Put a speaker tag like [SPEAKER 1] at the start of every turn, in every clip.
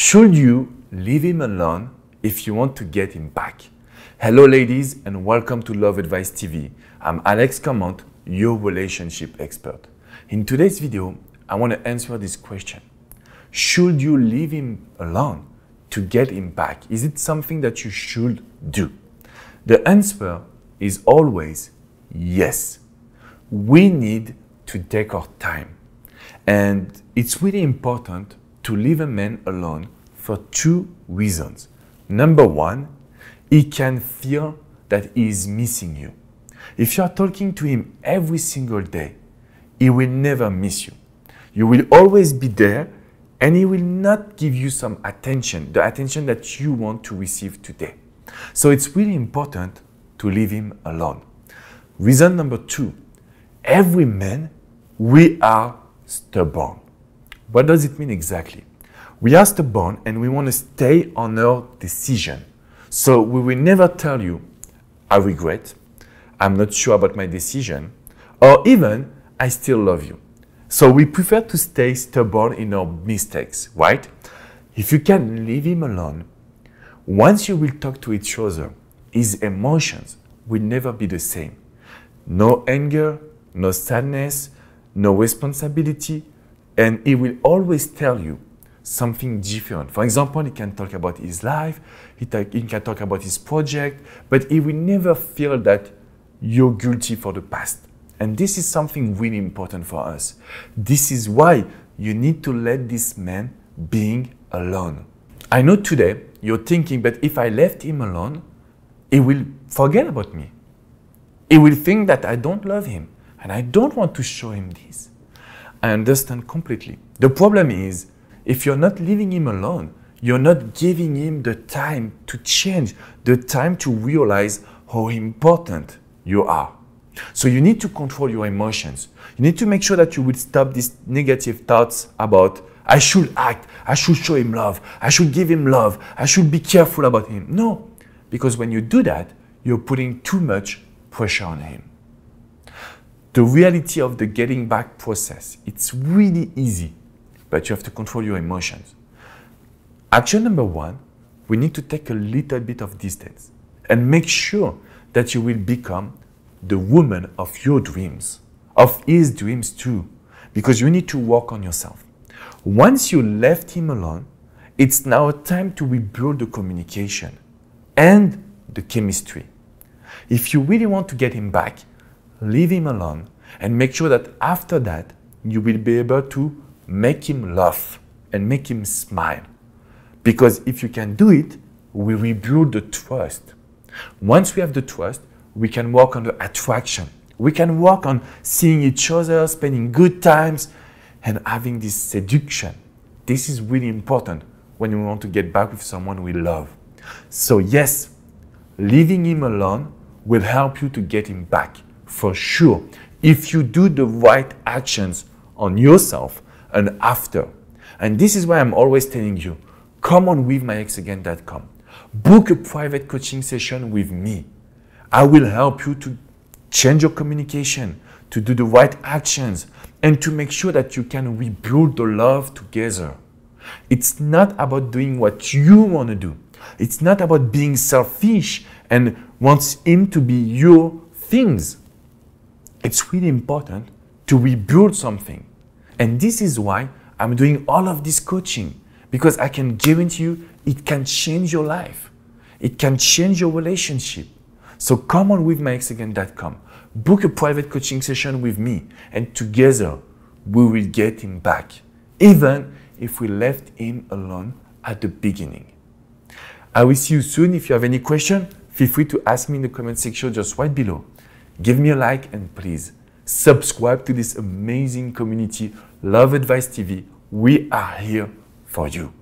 [SPEAKER 1] Should you leave him alone if you want to get him back? Hello ladies and welcome to Love Advice TV. I'm Alex Comment, your relationship expert. In today's video, I want to answer this question. Should you leave him alone to get him back? Is it something that you should do? The answer is always yes. We need to take our time. And it's really important to leave a man alone for two reasons. Number one, he can feel that he is missing you. If you are talking to him every single day, he will never miss you. You will always be there and he will not give you some attention, the attention that you want to receive today. So it's really important to leave him alone. Reason number two, every man, we are stubborn. What does it mean exactly? We are stubborn and we want to stay on our decision. So we will never tell you, I regret, I'm not sure about my decision, or even, I still love you. So we prefer to stay stubborn in our mistakes, right? If you can leave him alone, once you will talk to each other, his emotions will never be the same. No anger, no sadness, no responsibility, and he will always tell you something different. For example, he can talk about his life, he can talk about his project, but he will never feel that you're guilty for the past. And this is something really important for us. This is why you need to let this man being alone. I know today you're thinking, but if I left him alone, he will forget about me. He will think that I don't love him and I don't want to show him this. I understand completely. The problem is, if you're not leaving him alone, you're not giving him the time to change, the time to realize how important you are. So you need to control your emotions. You need to make sure that you will stop these negative thoughts about, I should act, I should show him love, I should give him love, I should be careful about him. No, because when you do that, you're putting too much pressure on him. The reality of the getting back process, it's really easy, but you have to control your emotions. Action number one, we need to take a little bit of distance and make sure that you will become the woman of your dreams, of his dreams too, because you need to work on yourself. Once you left him alone, it's now time to rebuild the communication and the chemistry. If you really want to get him back, leave him alone and make sure that after that, you will be able to make him laugh and make him smile. Because if you can do it, we rebuild the trust. Once we have the trust, we can work on the attraction. We can work on seeing each other, spending good times, and having this seduction. This is really important when we want to get back with someone we love. So yes, leaving him alone will help you to get him back, for sure, if you do the right actions on yourself and after. And this is why I'm always telling you, come on with myexagain.com. Book a private coaching session with me. I will help you to change your communication, to do the right actions, and to make sure that you can rebuild the love together. It's not about doing what you want to do. It's not about being selfish and wants him to be your things. It's really important to rebuild something. And this is why I'm doing all of this coaching, because I can guarantee you it can change your life. It can change your relationship. So come on with myexagain.com. Book a private coaching session with me, and together we will get him back, even if we left him alone at the beginning. I will see you soon. If you have any question, feel free to ask me in the comment section just right below. Give me a like and please subscribe to this amazing community, Love Advice TV. We are here for you.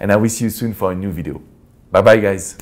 [SPEAKER 1] And I will see you soon for a new video. Bye-bye, guys.